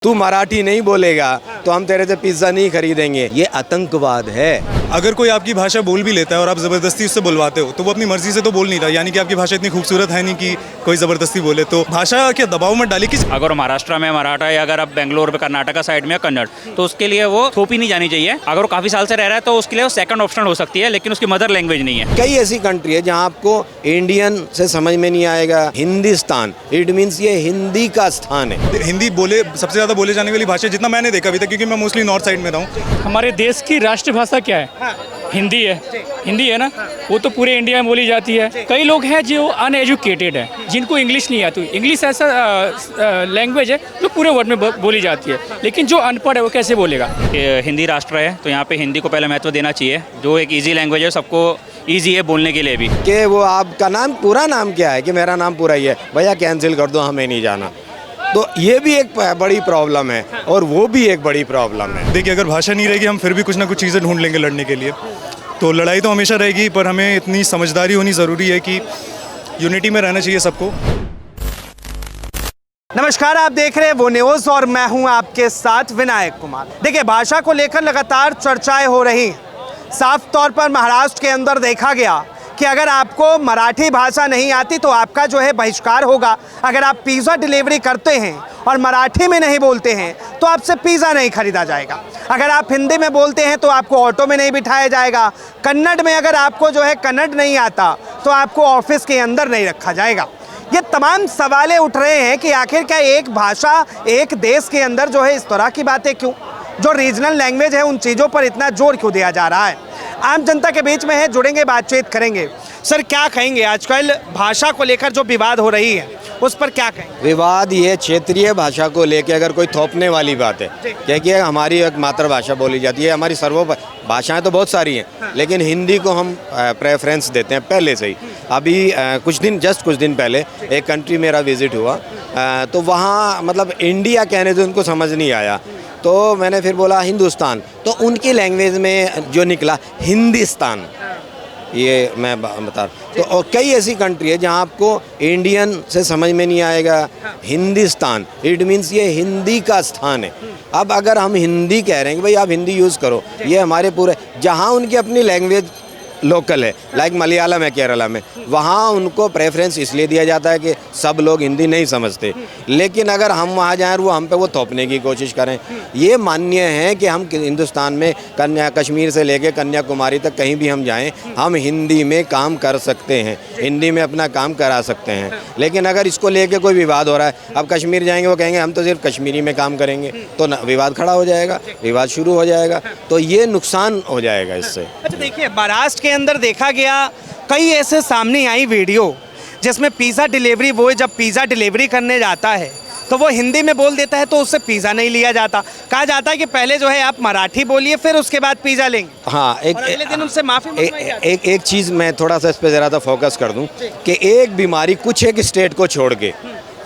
तू मराठी नहीं बोलेगा तो हम तेरे से पिज्जा नहीं खरीदेंगे। ये आतंकवाद है। अगर कोई आपकी भाषा बोल भी लेता है और आप ज़बरदस्ती उससे बुलवाते हो तो वो अपनी मर्जी से तो बोल नहीं रहा, यानी कि आपकी भाषा इतनी खूबसूरत है नहीं कि कोई ज़बरदस्ती बोले। तो भाषा के दबाव में डाली कि अगर महाराष्ट्र में मराठा या अगर आप बेंगलोर कर्नाटका साइड में कन्नड़, तो उसके लिए वो थोपी नहीं जानी चाहिए। अगर वो काफ़ी साल से रह रहा है तो उसके लिए वो सेकंड ऑप्शन हो सकती है, लेकिन उसकी मदर लैंग्वेज नहीं है। कई ऐसी कंट्री है जहाँ आपको इंडियन से समझ में नहीं आएगा। हिंदुस्तान, इट मीन्स ये हिंदी का स्थान है। हिंदी बोले सबसे ज़्यादा बोले जाने वाली भाषा जितना मैंने देखा अभी तक, क्योंकि मैं मोस्टली नॉर्थ साइड में रहा हूँ। हमारे देश की राष्ट्रभाषा क्या है? हिंदी है। हिंदी है ना, वो तो पूरे इंडिया में बोली जाती है। कई लोग हैं जो अनएजुकेटेड है, जिनको इंग्लिश नहीं आती। इंग्लिश ऐसा लैंग्वेज है जो पूरे वर्ल्ड में बोली जाती है, लेकिन जो अनपढ़ है वो कैसे बोलेगा? हिंदी राष्ट्र है तो यहाँ पे हिंदी को पहले महत्व देना चाहिए, जो एक ईजी लैंग्वेज है, सबको ईजी है बोलने के लिए भी। कि वो आपका नाम पूरा नाम क्या है? कि मेरा नाम पूरा ही है। भैया कैंसिल कर दो, हमें नहीं जाना। तो ये भी एक बड़ी प्रॉब्लम है और वो भी एक बड़ी प्रॉब्लम है। देखिए, अगर भाषा नहीं रहेगी हम फिर भी कुछ ना कुछ चीज़ें ढूंढ लेंगे लड़ने के लिए। तो लड़ाई तो हमेशा रहेगी, पर हमें इतनी समझदारी होनी ज़रूरी है कि यूनिटी में रहना चाहिए सबको। नमस्कार, आप देख रहे हैं वो न्यूज़ और मैं हूं आपके साथ विनायक कुमार। देखिए, भाषा को लेकर लगातार चर्चाएं हो रही हैं। साफ तौर पर महाराष्ट्र के अंदर देखा गया कि अगर आपको मराठी भाषा नहीं आती तो आपका जो है बहिष्कार होगा। अगर आप पिज़्ज़ा डिलीवरी करते हैं और मराठी में नहीं बोलते हैं तो आपसे पिज़्ज़ा नहीं खरीदा जाएगा। अगर आप हिंदी में बोलते हैं तो आपको ऑटो में नहीं बिठाया जाएगा। कन्नड़ में अगर आपको जो है कन्नड़ नहीं आता तो आपको ऑफिस के अंदर नहीं रखा जाएगा। ये तमाम सवालें उठ रहे हैं कि आखिर क्या एक भाषा एक देश के अंदर जो है इस तरह की बातें क्यों, जो रीजनल लैंग्वेज है उन चीज़ों पर इतना जोर क्यों दिया जा रहा है? आम जनता के बीच में है, जुड़ेंगे, बातचीत करेंगे। सर, क्या कहेंगे आजकल भाषा को लेकर जो विवाद हो रही है उस पर क्या कहेंगे? विवाद ये क्षेत्रीय भाषा को लेकर अगर कोई थोपने वाली बात है, क्योंकि हमारी एक मातृभाषा बोली जाती है। हमारी सर्व भाषाएं तो बहुत सारी हैं, लेकिन हिंदी को हम प्रेफरेंस देते हैं पहले से ही। अभी कुछ दिन पहले एक कंट्री मेरा विज़िट हुआ, तो वहाँ मतलब इंडिया कहने से उनको समझ नहीं आया, तो मैंने फिर बोला हिंदुस्तान, तो उनकी लैंग्वेज में जो निकला हिंदुस्तान। ये मैं बता रहा। तो और कई ऐसी कंट्री है जहाँ आपको इंडियन से समझ में नहीं आएगा। हिंदुस्तान, इट मीन्स ये हिंदी का स्थान है। अब अगर हम हिंदी कह रहे हैं कि भाई आप हिंदी यूज़ करो, ये हमारे पूरे, जहाँ उनकी अपनी लैंग्वेज लोकल है, लाइक मलयालम है केरला में, वहाँ उनको प्रेफरेंस इसलिए दिया जाता है कि सब लोग हिंदी नहीं समझते। लेकिन अगर हम वहाँ जाएँ और वो हम पे वो थोपने की कोशिश करें, ये मान्य है कि हम हिंदुस्तान में कश्मीर से लेके कन्याकुमारी तक कहीं भी हम जाएं, हम हिंदी में काम कर सकते हैं, हिंदी में अपना काम करा सकते हैं। लेकिन अगर इसको लेके कोई विवाद हो रहा है, अब कश्मीर जाएंगे वो कहेंगे हम तो सिर्फ कश्मीरी में काम करेंगे, तो विवाद खड़ा हो जाएगा, विवाद शुरू हो जाएगा, तो ये नुकसान हो जाएगा इससे। अच्छा, देखिए, महाराष्ट्र के अंदर देखा गया कई ऐसे सामने आई वीडियो जिसमें पिज़्ज़ा डिलीवरी बॉय जब पिज़्ज़ा डिलीवरी करने जाता है तो वो हिंदी में बोल देता है तो उससे पिज़्ज़ा नहीं लिया जाता। कहा जाता है कि पहले जो है आप मराठी बोलिए फिर उसके बाद पिज़्ज़ा लेंगे। हाँ, अगले दिन उनसे माफ़ी एक चीज़ मैं थोड़ा सा इस पर ज़रा सा फोकस कर दूं कि एक बीमारी कुछ एक स्टेट को छोड़ के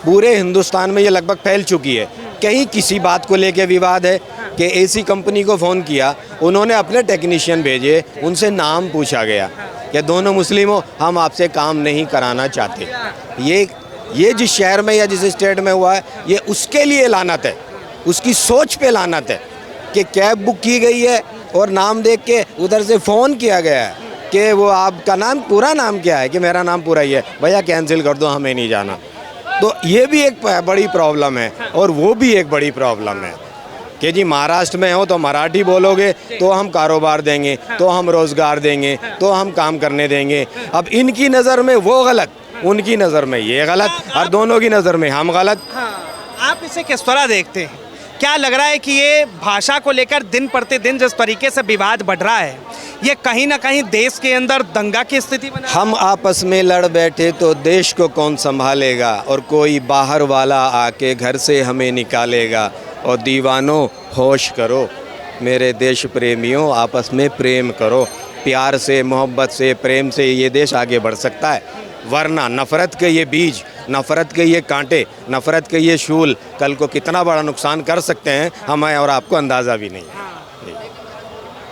पूरे हिंदुस्तान में ये लगभग फैल चुकी है। कहीं किसी बात को लेके विवाद है कि एसी कंपनी को फ़ोन किया, उन्होंने अपने टेक्नीशियन भेजे, उनसे नाम पूछा गया कि दोनों मुस्लिम हो, हम आपसे काम नहीं कराना चाहते। ये जिस शहर में या जिस स्टेट में हुआ है, ये उसके लिए लानत है, उसकी सोच पे लानत है कि कैब बुक की गई है और नाम देख के उधर से फ़ोन किया गया है कि वो आपका नाम पूरा नाम क्या है? कि मेरा नाम पूरा ही है। भैया कैंसिल कर दो, हमें नहीं जाना। तो ये भी एक बड़ी प्रॉब्लम है और वो भी एक बड़ी प्रॉब्लम है कि जी महाराष्ट्र में हो तो मराठी बोलोगे तो हम कारोबार देंगे, तो हम रोज़गार देंगे, तो हम काम करने देंगे। अब इनकी नज़र में वो गलत, उनकी नज़र में ये गलत, और दोनों की नज़र में हम गलत। आप इसे किस तरह देखते हैं? क्या लग रहा है कि ये भाषा को लेकर दिन प्रतिदिन जिस तरीके से विवाद बढ़ रहा है, ये कहीं ना कहीं देश के अंदर दंगा की स्थिति बना? हम आपस में लड़ बैठे तो देश को कौन संभालेगा, और कोई बाहर वाला आके घर से हमें निकालेगा। और दीवानों होश करो, मेरे देश प्रेमियों, आपस में प्रेम करो। प्यार से, मोहब्बत से, प्रेम से ये देश आगे बढ़ सकता है, वरना नफ़रत के ये बीज, नफ़रत के ये कांटे, नफ़रत के ये शूल कल को कितना बड़ा नुकसान कर सकते हैं हमें और आपको अंदाज़ा भी नहीं है।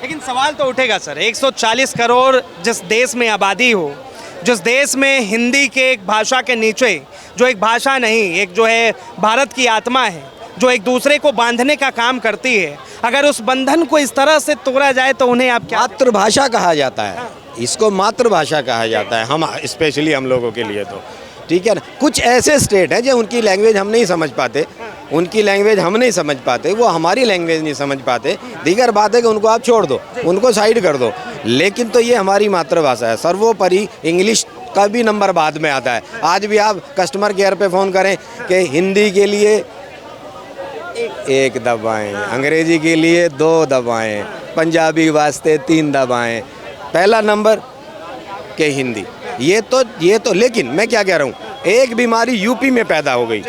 लेकिन सवाल तो उठेगा सर, 140 करोड़ जिस देश में आबादी हो, जिस देश में हिंदी के एक भाषा के नीचे जो एक भाषा नहीं, एक जो है भारत की आत्मा है, जो एक दूसरे को बांधने का काम करती है, अगर उस बंधन को इस तरह से तोड़ा जाए तो उन्हें आप क्या मातृभाषा कहा जाता है, इसको मातृभाषा कहा जाता है, हम स्पेशली हम लोगों के लिए तो ठीक है ना। कुछ ऐसे स्टेट हैं जो उनकी लैंग्वेज हम नहीं समझ पाते, उनकी लैंग्वेज हम नहीं समझ पाते, वो हमारी लैंग्वेज नहीं समझ पाते, दीगर बात है कि उनको आप छोड़ दो, उनको साइड कर दो, लेकिन तो ये हमारी मातृभाषा है। सर्वोपरि इंग्लिश का भी नंबर बाद में आता है। आज भी आप कस्टमर केयर पे फ़ोन करें कि हिंदी के लिए 1 दबाएं, अंग्रेजी के लिए 2 दबाएं, पंजाबी वास्ते 3 दबाएं, पहला नंबर के हिंदी। ये तो लेकिन मैं क्या कह रहा हूँ, एक बीमारी यूपी में पैदा हो गई,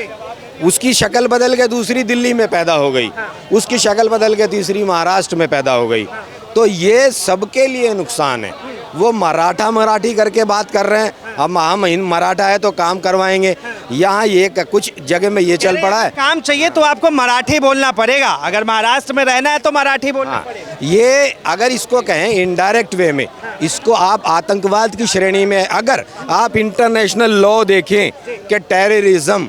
उसकी शक्ल बदल के दूसरी दिल्ली में पैदा हो गई, उसकी शक्ल बदल के तीसरी महाराष्ट्र में पैदा हो गई, तो ये सबके लिए नुकसान है। वो मराठी करके बात कर रहे हैं, हम मराठा है तो काम करवाएंगे, यहाँ ये कुछ जगह में ये चल पड़ा है। काम चाहिए तो आपको मराठी बोलना पड़ेगा, अगर महाराष्ट्र में रहना है तो मराठी बोलना पड़ेगा। ये अगर इसको कहें इनडायरेक्ट वे में, इसको आप आतंकवाद की श्रेणी में, अगर आप इंटरनेशनल लॉ देखें कि टेररिज्म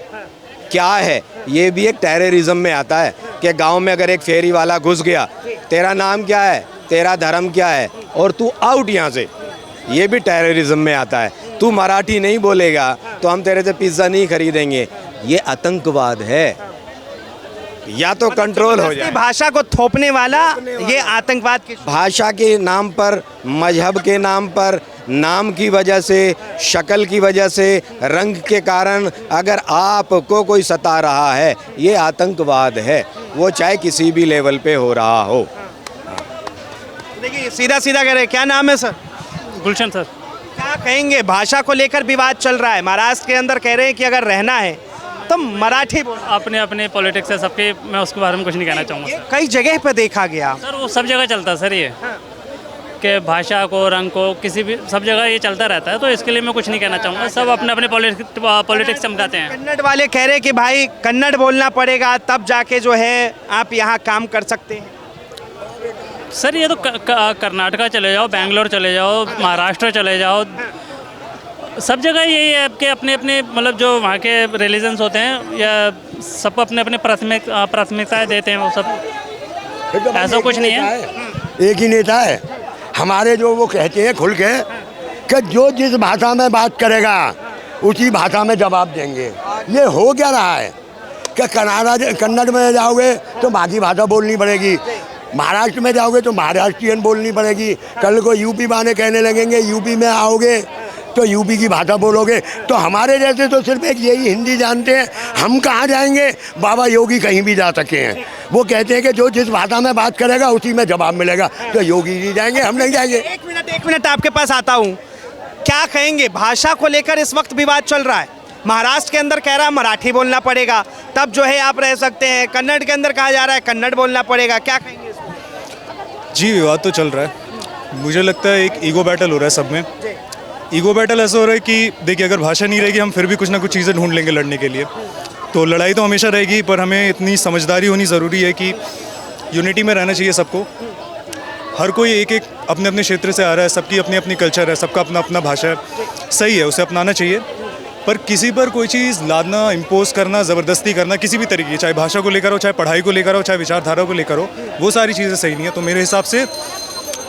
क्या है, ये भी एक टेररिज्म में आता है कि गांव में अगर एक फेरी वाला घुस गया, तेरा नाम क्या है, तेरा धर्म क्या है, और तू आउट यहाँ से, ये भी टेररिज्म में आता है। तू मराठी नहीं बोलेगा तो हम तेरे से पिज्ज़ा नहीं खरीदेंगे, ये आतंकवाद है, या तो कंट्रोल हो जाए। भाषा को थोपने वाला ये आतंकवाद की भाषा के नाम पर, मजहब के नाम पर, नाम की वजह से, शक्ल की वजह से, रंग के कारण अगर आपको कोई सता रहा है, ये आतंकवाद है, वो चाहे किसी भी लेवल पे हो रहा हो। देखिए सीधा सीधा कह रहे हैं, क्या नाम है सर? गुलशन सर। क्या कहेंगे, भाषा को लेकर विवाद चल रहा है, महाराष्ट्र के अंदर कह रहे हैं कि अगर रहना है तो मराठी बोल। अपने अपने पॉलिटिक्स है सबके, मैं उसके बारे में कुछ नहीं कहना चाहूँगा ये कई जगह पर देखा गया सर, वो सब जगह चलता है सर, ये कि भाषा को, रंग को, किसी भी सब जगह ये चलता रहता है, तो इसके लिए मैं कुछ नहीं कहना चाहूँगा। सब अपने अपने पॉलिटिक्स चमकाते हैं। कन्नड़ वाले कह रहे हैं कि भाई कन्नड़ बोलना पड़ेगा तब जाके जो है आप यहाँ काम कर सकते हैं। सर ये तो कर्नाटका चले जाओ, बेंगलोर चले जाओ, महाराष्ट्र चले जाओ, सब जगह यही है कि अपने अपने मतलब जो वहाँ के रिलीजन्स होते हैं या सबको अपने अपने प्राथमिकताएं देते हैं, वो सब ऐसा कुछ नहीं है। एक ही नेता है हमारे, जो वो कहते हैं खुल के कि जो जिस भाषा में बात करेगा उसी भाषा में जवाब देंगे। ये हो क्या रहा है कि कन्नड़ में जाओगे तो माघी भाषा बोलनी पड़ेगी, महाराष्ट्र में जाओगे तो महाराष्ट्रियन बोलनी पड़ेगी, कल को यूपी वाले कहने लगेंगे यूपी में आओगे तो यूपी की भाषा बोलोगे। तो हमारे जैसे तो सिर्फ एक यही हिंदी जानते हैं, हम कहाँ जाएंगे? बाबा योगी कहीं भी जा सके हैं, वो कहते हैं कि जो जिस भाषा में बात करेगा उसी में जवाब मिलेगा, तो योगी जी जाएंगे, हम नहीं जाएंगे। एक मिनट आपके पास आता हूँ, क्या कहेंगे, भाषा को लेकर इस वक्त विवाद चल रहा है, महाराष्ट्र के अंदर कह रहा है मराठी बोलना पड़ेगा तब जो है आप रह सकते हैं, कन्नड़ के अंदर कहा जा रहा है कन्नड़ बोलना पड़ेगा, क्या कहेंगे इसमें? जी विवाद तो चल रहा है, मुझे लगता है एक ईगो बैटल हो रहा है सब में। ईगो बैटल ऐसा हो रहा है कि देखिए अगर भाषा नहीं रहेगी हम फिर भी कुछ ना कुछ चीज़ें ढूंढ लेंगे लड़ने के लिए, तो लड़ाई तो हमेशा रहेगी, पर हमें इतनी समझदारी होनी ज़रूरी है कि यूनिटी में रहना चाहिए सबको। हर कोई एक एक अपने अपने क्षेत्र से आ रहा है, सबकी अपनी अपनी कल्चर है, सबका अपना अपना भाषा है, सही है, उसे अपनाना चाहिए, पर किसी पर कोई चीज़ लादना, इम्पोज करना, ज़बरदस्ती करना किसी भी तरीके की, चाहे भाषा को लेकर हो, चाहे पढ़ाई को लेकर हो, चाहे विचारधारा को लेकर हो, वो सारी चीज़ें सही नहीं है। तो मेरे हिसाब से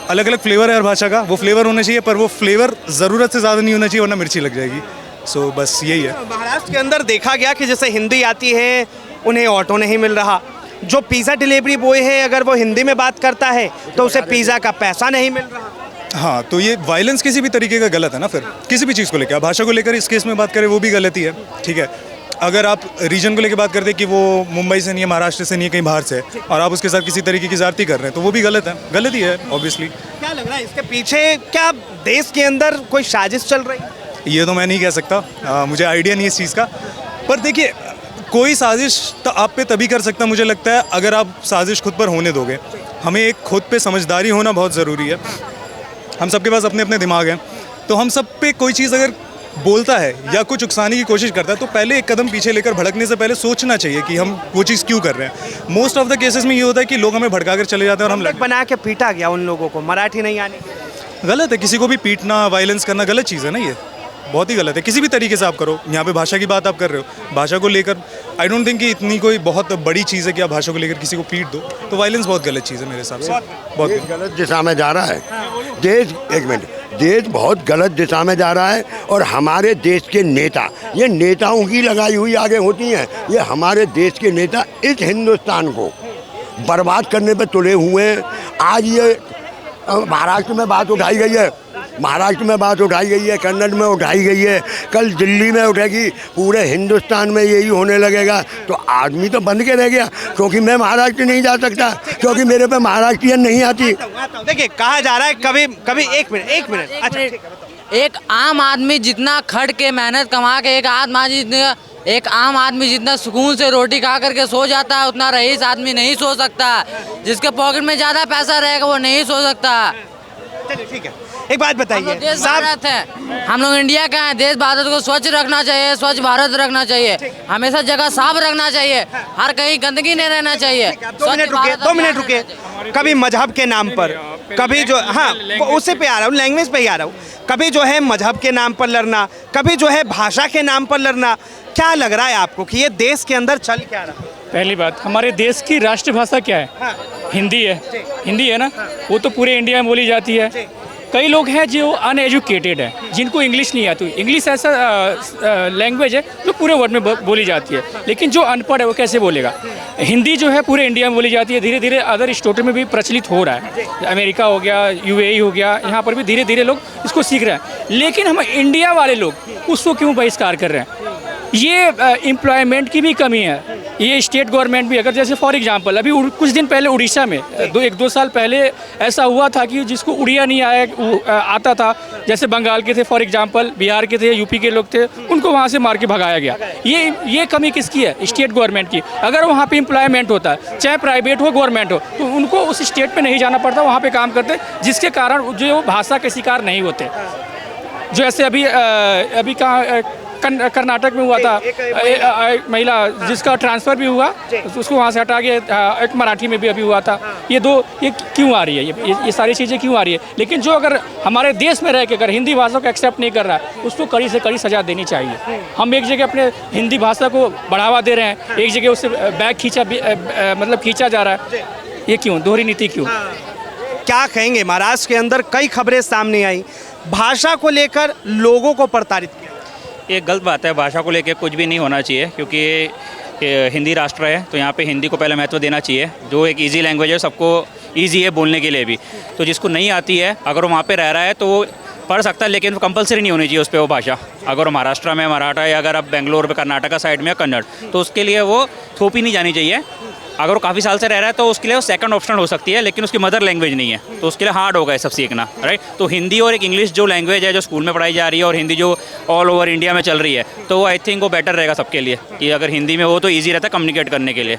अलग अलग फ्लेवर है हर भाषा का, वो फ्लेवर होना चाहिए, पर वो फ्लेवर ज़रूरत से ज़्यादा नहीं होना चाहिए, वरना मिर्ची लग जाएगी। सो बस यही है। महाराष्ट्र के अंदर देखा गया कि जैसे हिंदी आती है उन्हें ऑटो नहीं मिल रहा, जो पिज़्ज़ा डिलीवरी बॉय है अगर वो हिंदी में बात करता है तो उसे पिज़्ज़ा का पैसा नहीं मिल रहा। हाँ, तो ये वायलेंस किसी भी तरीके का गलत है ना, फिर किसी भी चीज़ को लेकर, भाषा को लेकर इस केस में बात करें वो भी गलत ही है, ठीक है। अगर आप रीजन को लेकर बात करते हैं कि वो मुंबई से नहीं है, महाराष्ट्र से नहीं है, कहीं बाहर से, और आप उसके साथ किसी तरीके की ज़्यादती कर रहे हैं तो वो भी गलत है, गलत ही है ऑब्वियसली। क्या लग रहा है इसके पीछे, क्या देश के अंदर कोई साजिश चल रही है? ये तो मैं नहीं कह सकता, मुझे आइडिया नहीं है इस चीज़ का, पर देखिए कोई साजिश तो आप पे तभी कर सकता मुझे लगता है अगर आप साजिश खुद पर होने दोगे। हमें एक खुद पे समझदारी होना बहुत ज़रूरी है। हम सबके पास अपने अपने दिमाग हैं, तो हम सब पे कोई चीज़ अगर बोलता है या कुछ उकसाने की कोशिश करता है तो पहले एक कदम पीछे लेकर भड़कने से पहले सोचना चाहिए कि हम वो चीज़ क्यों कर रहे हैं। मोस्ट ऑफ द केसेस में ये होता है कि लोग हमें भड़का कर चले जाते हैं और हम लड़ बना के पीटा गया उन लोगों को, मराठी नहीं आने के लिए। गलत है, किसी को भी पीटना, वायलेंस करना गलत चीज़ है ना ये। बहुत ही गलत है। किसी भी तरीके से आप करो, यहाँ पे भाषा की बात आप कर रहे हो, भाषा को लेकर आई डोंट थिंक कि इतनी कोई बहुत बड़ी चीज़ है कि आप भाषा को लेकर किसी को पीट दो। तो वायलेंस बहुत गलत चीज़ है मेरे हिसाब से, बहुत देश गलत दिशा में जा रहा है। देश, एक मिनट, देश बहुत गलत दिशा में जा रहा है और हमारे देश के नेता, ये नेताओं की लगाई हुई आगे होती हैं। ये हमारे देश के नेता इस हिंदुस्तान को बर्बाद करने पे तुले हुए हैं। आज ये महाराष्ट्र में बात उठाई गई है, महाराष्ट्र में बात उठाई गई है, कन्नड़ में उठाई गई है, कल दिल्ली में उठेगी, पूरे हिंदुस्तान में यही होने लगेगा। तो आदमी तो बंद के रह गया, क्योंकि मैं महाराष्ट्र नहीं जा सकता, क्योंकि मेरे पे महाराष्ट्रियन नहीं आती। देखिए कहा जा रहा है कभी कभी, एक मिनट अच्छा ठीक है, बताओ। एक आम आदमी जितना खट के मेहनत कमा के एक आम आदमी जितना सुकून से रोटी खा करके सो जाता है, उतना रईस आदमी नहीं सो सकता। जिसके पॉकेट में ज़्यादा पैसा रहेगा वो नहीं सो सकता। चलिए ठीक है, एक बात बताइए देश साहब, भारत है, हम लोग इंडिया का है। देश भारत को स्वच्छ रखना चाहिए, स्वच्छ भारत रखना चाहिए, हमेशा जगह साफ रखना चाहिए, हर कहीं गंदगी नहीं रहना चाहिए। 2 मिनट रुके। कभी मजहब के नाम पर, कभी जो, हाँ उससे पे आ रहा हूँ, लैंग्वेज पे ही आ रहा हूँ, कभी जो है मजहब के नाम पर लड़ना, कभी जो है भाषा के नाम पर लड़ना। क्या लग रहा है आपको कि ये देश के अंदर चल क्या रहा है? पहली बात, हमारे देश की राष्ट्रभाषा क्या है? हिंदी है। हिंदी है ना, वो तो पूरे इंडिया में बोली जाती है। कई लोग हैं जो अनएजुकेटेड हैं, जिनको इंग्लिश नहीं आती। इंग्लिश ऐसा लैंग्वेज है जो पूरे वर्ल्ड में बोली जाती है, लेकिन जो अनपढ़ है वो कैसे बोलेगा? हिंदी जो है पूरे इंडिया में बोली जाती है, धीरे धीरे अदर स्टेटों में भी प्रचलित हो रहा है। अमेरिका हो गया, यूएई हो गया, यहाँ पर भी धीरे धीरे लोग इसको सीख रहे हैं। लेकिन हम इंडिया वाले लोग उसको क्यों बहिष्कार कर रहे हैं? ये एम्प्लॉयमेंट की भी कमी है। ये स्टेट गवर्नमेंट भी, अगर जैसे फॉर एग्जांपल अभी कुछ दिन पहले उड़ीसा में 1-2 साल पहले ऐसा हुआ था कि जिसको उड़िया नहीं आता था, जैसे बंगाल के थे फॉर एग्जांपल, बिहार के थे, यूपी के लोग थे, उनको वहाँ से मार के भगाया गया। ये कमी किसकी है? स्टेट गवर्नमेंट की। अगर वहाँ पे एम्प्लॉयमेंट होता है, चाहे प्राइवेट हो गवर्नमेंट हो, तो उनको उस स्टेट पे नहीं जाना पड़ता, वहाँ पे काम करते, जिसके कारण जो भाषा के शिकार नहीं होते। जो ऐसे अभी कहाँ कर्नाटक में हुआ था, महिला जिसका ट्रांसफ़र भी हुआ, उसको वहाँ से हटा के एक मराठी में भी अभी हुआ था। ये क्यों आ रही है? ये सारी चीज़ें क्यों आ रही है? लेकिन जो अगर हमारे देश में रह के अगर हिंदी भाषा को एक्सेप्ट नहीं कर रहा है, उसको कड़ी से कड़ी सज़ा देनी चाहिए। हम एक जगह अपने हिंदी भाषा को बढ़ावा दे रहे हैं, एक जगह उससे बैग खींचा जा रहा है। ये क्यों? दोहरी नीति क्यों? क्या कहेंगे? महाराष्ट्र के अंदर कई खबरें सामने आई, भाषा को लेकर लोगों को प्रताड़ित किया। ये गलत बात है, भाषा को लेकर कुछ भी नहीं होना चाहिए, क्योंकि हिंदी राष्ट्र है तो यहाँ पे हिंदी को पहले महत्व देना चाहिए। जो एक इजी लैंग्वेज है, सबको इजी है बोलने के लिए भी। तो जिसको नहीं आती है, अगर वो वहाँ पे रह रहा है तो वो पढ़ सकता है, लेकिन कंपलसरी नहीं होनी चाहिए उस पर वो भाषा। अगर महाराष्ट्र में मराठा या अगर आप बेंगलोर में कर्नाटका साइड में कन्नड़, तो उसके लिए वो थोपी नहीं जानी चाहिए। अगर वो काफ़ी साल से रह रहा है तो उसके लिए वो सेकंड ऑप्शन हो सकती है, लेकिन उसकी मदर लैंग्वेज नहीं है, तो उसके लिए हार्ड होगा ये सब सीखना, राइट। तो हिंदी और एक इंग्लिश जो लैंग्वेज है जो स्कूल में पढ़ाई जा रही है, और हिंदी जो ऑल ओवर इंडिया में चल रही है, तो आई थिंक वो बेटर रहेगा सबके लिए कि अगर हिंदी में हो तो ईजी रहता है कम्युनिकेट करने के लिए।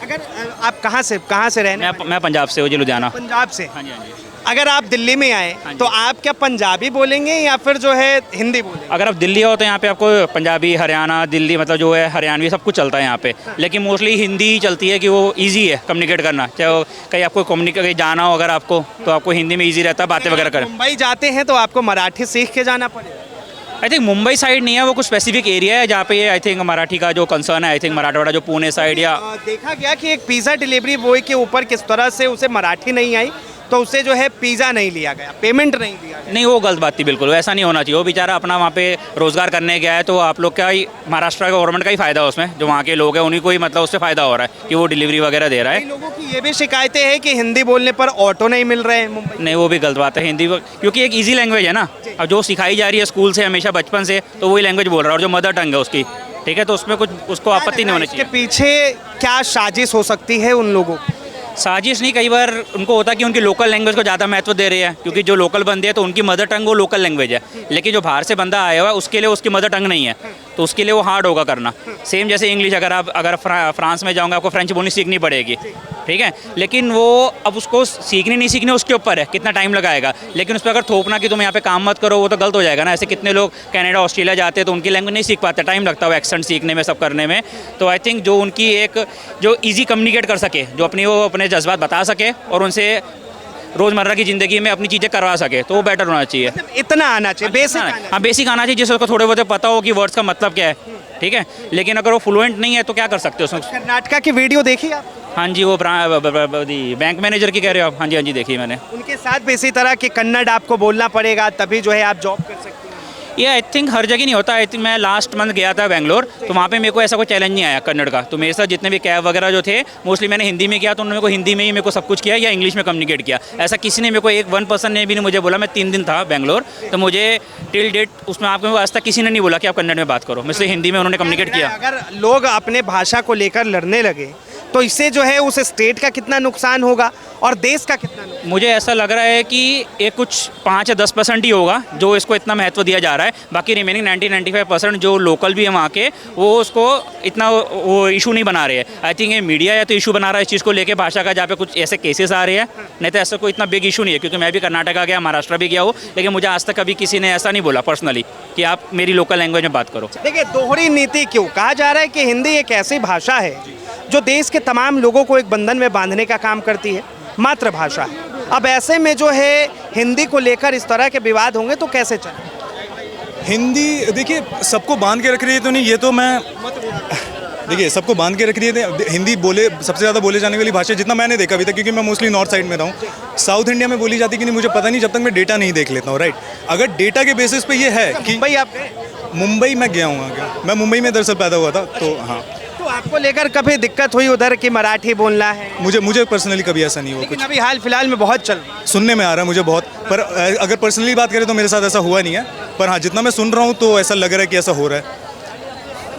अगर आप कहाँ से रहने? मैं पंजाब से हूँ जी, लुधियाना। पंजाब से। हाँ जी, हाँ जी। अगर आप दिल्ली में आए तो आप क्या पंजाबी बोलेंगे या फिर जो है हिंदी बोलेंगे? अगर आप दिल्ली हो तो यहाँ पे आपको पंजाबी, हरियाणा, दिल्ली मतलब जो है हरियाणवी सब कुछ चलता है यहाँ पे, लेकिन मोस्टली हिंदी ही चलती है कि वो इजी है कम्युनिकेट करना। चाहे वो कहीं आपको कहीं जाना हो अगर आपको, तो आपको हिंदी में इजी रहता है बातें वगैरह करें। मुंबई जाते हैं तो आपको मराठी सीख के जाना पड़ेगा। आई थिंक मुंबई साइड नहीं है, वो कुछ स्पेसिफिक एरिया है जहाँ पे ये आई थिंक मराठी का जो कंसर्न है। आई थिंक मराठवाड़ा जो पुणे साइड या देखा गया कि एक पिज़्ज़ा डिलीवरी बॉय के ऊपर किस तरह से उसे मराठी नहीं आई तो उसे जो है पिज़्ज़ा नहीं लिया गया, पेमेंट नहीं दिया गया। नहीं, वो गलत बात थी, बिल्कुल ऐसा नहीं होना चाहिए। वो बेचारा अपना वहाँ पे रोज़गार करने गया है, तो आप लोग का ही, महाराष्ट्र गवर्नमेंट का ही फ़ायदा है उसमें, जो वहाँ के लोग हैं उन्हीं को ही मतलब उससे फ़ायदा हो रहा है कि वो डिलीवरी वगैरह दे रहा है। कई लोगों की ये भी शिकायतें हैं कि हिंदी बोलने पर ऑटो नहीं मिल रहे हैं मुंबई। नहीं, वो भी गलत बात है। हिंदी क्योंकि एक ईजी लैंग्वेज है ना, अब जो सिखाई जा रही है स्कूल से हमेशा बचपन से, तो वही लैंग्वेज बोल रहा है, और जो मदर टंग है उसकी, ठीक है, तो उसमें कुछ उसको आपत्ति नहीं होनी चाहिए। इसके पीछे क्या साजिश हो सकती है उन लोगों की? साजिश नहीं, कई बार उनको होता है कि उनकी लोकल लैंग्वेज को ज़्यादा महत्व दे रही है, क्योंकि जो लोकल बंदे हैं तो उनकी मदर टंग वो लोकल लैंग्वेज है, लेकिन जो बाहर से बंदा आया हुआ है उसके लिए उसकी मदर टंग नहीं है, तो उसके लिए वो हार्ड होगा करना। सेम जैसे इंग्लिश, अगर फ्रांस में जाऊँगा आपको फ्रेंच बोलनी सीखनी पड़ेगी, ठीक है, लेकिन वो अब उसको सीखनी नहीं सीखनी उसके ऊपर है, कितना टाइम लगाएगा। लेकिन उस पर अगर थोपना कि तुम यहाँ पे काम मत करो, वो तो गलत हो जाएगा ना। ऐसे कितने लोग कनाडा, ऑस्ट्रेलिया जाते हैं तो उनकी लैंग्वेज नहीं सीख पाते, टाइम लगता है एक्सेंट सीखने में, सब करने में। तो आई थिंक जो उनकी एक जो ईजी कम्युनिकेट कर सके, जो वो अपने जज्बात बता सके और उनसे रोज़मर्रा की ज़िंदगी में अपनी चीज़ें करवा सके, तो वो बेटर होना चाहिए। इतना आना चाहिए, बेसिक हाँ, बेसिक आना चाहिए जिससे उसको थोड़े बहुत पता हो कि वर्ड्स का मतलब क्या है, ठीक है। लेकिन अगर वो फ्लुएंट नहीं है तो क्या कर सकते हो उसमें। कर्नाटका की वीडियो देखी आप? हाँ जी, वो बैंक मैनेजर की कह रहे हो आप? हाँ जी, हाँ जी, देखी मैंने। उनके साथ भी इसी तरह की कन्नड़ आपको बोलना पड़ेगा तभी जो है आप जॉब कर सकते हैं। ये आई थिंक हर जगह नहीं होता। आई थिंक मैं लास्ट मंथ गया था बेंगलोर, तो वहाँ पे मेरे को ऐसा कोई चैलेंज नहीं आया कन्नड़ का। तो मेरे साथ जितने भी कैब वगैरह जो थे मोस्टली मैंने हिंदी में किया, तो उन्होंने मेरे को हिंदी में ही मेरे को सब कुछ किया या इंग्लिश में कम्युनिकेट किया। ऐसा किसी ने मेरे को एक 1% ने भी नहीं मुझे बोला। मैं 3 दिन था बेंगलोर, तो मुझे टिल डेट उसमें आपको आज तक किसी ने नहीं बोला कि आप कन्नड़ में बात करो। मुझसे हिंदी में उन्होंने कम्युनिकेट किया। अगर लोग अपने भाषा को लेकर लड़ने लगे तो इससे जो है उस स्टेट का कितना नुकसान होगा और देश का कितना नुकसान? मुझे ऐसा लग रहा है कि ये कुछ 5 या 10% ही होगा जो इसको इतना महत्व दिया जा रहा है। बाकी रिमेनिंग 90-95% जो लोकल भी है वहाँ के, वो उसको इतना वो इशू नहीं बना रहे हैं। आई थिंक ये मीडिया या तो इशू बना रहा है इस चीज़ को लेके भाषा का, जहाँ पे कुछ ऐसे केसेस आ रहे हैं। नहीं तो ऐसा कोई इतना बिग इशू नहीं है, क्योंकि मैं भी कर्नाटका गया, महाराष्ट्र भी गया हूँ, लेकिन मुझे आज तक कभी किसी ने ऐसा नहीं बोला पर्सनली कि आप मेरी लोकल लैंग्वेज में बात करो। देखिए, दोहरी नीति क्यों कहा जा रहा है कि हिंदी एक ऐसी भाषा है जो देश के तमाम लोगों को एक बंधन में बांधने का काम करती है, मातृभाषा है। अब ऐसे में जो है हिंदी को लेकर इस तरह के विवाद होंगे तो कैसे चले? हिंदी देखिए सबको बांध के रख रही है तो नहीं, ये तो मैं देखिए सबको बांध के रख रही है। हिंदी बोले सबसे ज़्यादा बोले जाने वाली भाषा जितना मैंने देखा अभी तक, क्योंकि मैं मोस्टली नॉर्थ साइड में रहा हूँ। साउथ इंडिया में बोली जाती कि नहीं मुझे पता नहीं, जब तक मैं डेटा नहीं देख लेता हूँ, राइट। अगर डेटा के बेसिस पे ये है कि मुंबई आप मुंबई मैं गया हूँ, मैं मुंबई में दरअसल पैदा हुआ था, तो हाँ। तो आपको लेकर कभी दिक्कत हुई उधर कि मराठी बोलना है? मुझे पर्सनली कभी ऐसा नहीं हुआ। लेकिन कुछ अभी हाल फिलहाल में बहुत चल रहा है। सुनने में आ रहा है मुझे बहुत, पर अगर पर्सनली बात करें तो मेरे साथ ऐसा हुआ नहीं है। पर हाँ, जितना मैं सुन रहा हूँ तो ऐसा लग रहा है कि ऐसा हो रहा है।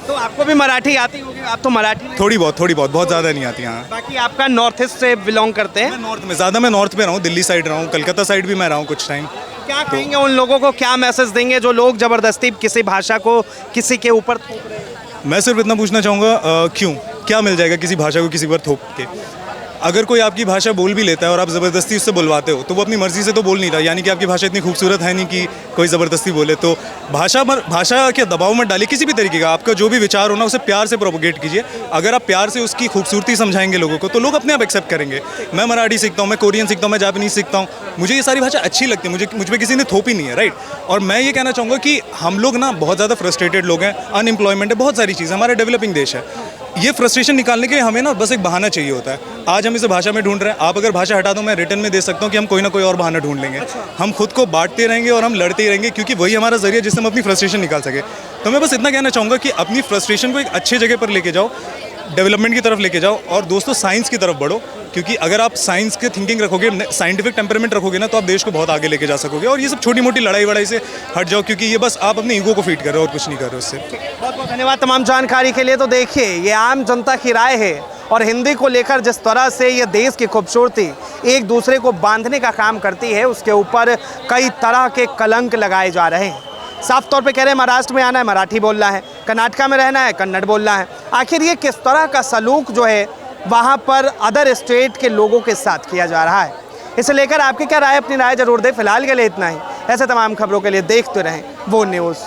तो आपको भी मराठी आती होगी? आप तो मराठी में थोड़ी बहुत ज़्यादा नहीं आती। हाँ, बाकी आपका नॉर्थ ईस्ट से बिलोंग करते हैं? मैं नॉर्थ में ज़्यादा, मैं नॉर्थ में रहा हूँ, दिल्ली साइड रहा हूँ, कलकत्ता साइड भी मैं रहा हूँ कुछ टाइम। क्या कहेंगे उन लोगों को, क्या मैसेज देंगे जो लोग जबरदस्ती किसी भाषा को किसी के ऊपर थोप रहे हैं? मैं सिर्फ इतना पूछना चाहूँगा, क्यों, क्या मिल जाएगा किसी भाषा को किसी पर थोप के? अगर कोई आपकी भाषा बोल भी लेता है और आप ज़बरदस्ती उससे बुलवाते हो तो वो अपनी मर्ज़ी से तो बोल नहीं रहा, यानी कि आपकी भाषा इतनी खूबसूरत है नहीं कि कोई ज़बरदस्ती बोले। तो भाषा के दबाव मत डालिए किसी भी तरीके का। आपका जो भी विचार हो ना, उसे प्यार से प्रोपोगेट कीजिए। अगर आप प्यार से उसकी खूबसूरती समझाएंगे लोगों को तो लोग अपने आप एक्सेप्ट करेंगे। मैं मराठी सीखता हूँ, मैं कोरियन सीखता हूँ, मैं जापानीज सीखता हूँ, मुझे ये सारी भाषा अच्छी लगती है, मुझ पर किसी ने थोपी नहीं है, राइट। और मैं ये कहना चाहूँगा कि हम लोग ना बहुत ज़्यादा फ्रस्ट्रेटेड लोग हैं, अनएम्प्लॉयमेंट है, बहुत सारी चीज़, हमारा डेवलपिंग देश है। ये फ्रस्ट्रेशन निकालने के लिए हमें ना बस एक बहाना चाहिए होता है। आज हम इसे भाषा में ढूंढ रहे हैं, आप अगर भाषा हटा दो मैं रिटर्न में दे सकता हूँ कि हम कोई ना कोई और बहाना ढूंढ लेंगे। हम खुद को बांटते रहेंगे और हम लड़ते ही रहेंगे, क्योंकि वही हमारा जरिया जिससे हम अपनी फ्रस्ट्रेशन निकाल सके। तो मैं बस इतना कहना चाहूँगा कि अपनी फ्रस्ट्रेशन को एक अच्छे जगह पर लेके जाओ, डेवलपमेंट की तरफ लेके जाओ, और दोस्तों साइंस की तरफ बढ़ो, क्योंकि अगर आप साइंस के थिंकिंग रखोगे, साइंटिफिक टेम्परामेंट रखोगे ना, तो आप देश को बहुत आगे लेके जा सकोगे। और ये सब छोटी मोटी लड़ाई वड़ाई से हट जाओ, क्योंकि ये बस आप अपने ईगो को फीड कर रहे हो और कुछ नहीं कर रहे हो उससे। बहुत बहुत धन्यवाद तमाम जानकारी के लिए। तो देखिए, ये आम जनता की राय है और हिंदी को लेकर जिस तरह से ये देश की खूबसूरती एक दूसरे को बांधने का काम करती है, उसके ऊपर कई तरह के कलंक लगाए जा रहे हैं। साफ तौर पे कह रहे हैं महाराष्ट्र में आना है मराठी बोलना है, कर्नाटका में रहना है कन्नड़ बोलना है। आखिर ये किस तरह का सलूक जो है वहाँ पर अदर स्टेट के लोगों के साथ किया जा रहा है, इसे लेकर आपकी क्या राय, अपनी राय जरूर दें। फिलहाल के लिए इतना ही। ऐसे तमाम खबरों के लिए देखते रहें वो न्यूज़।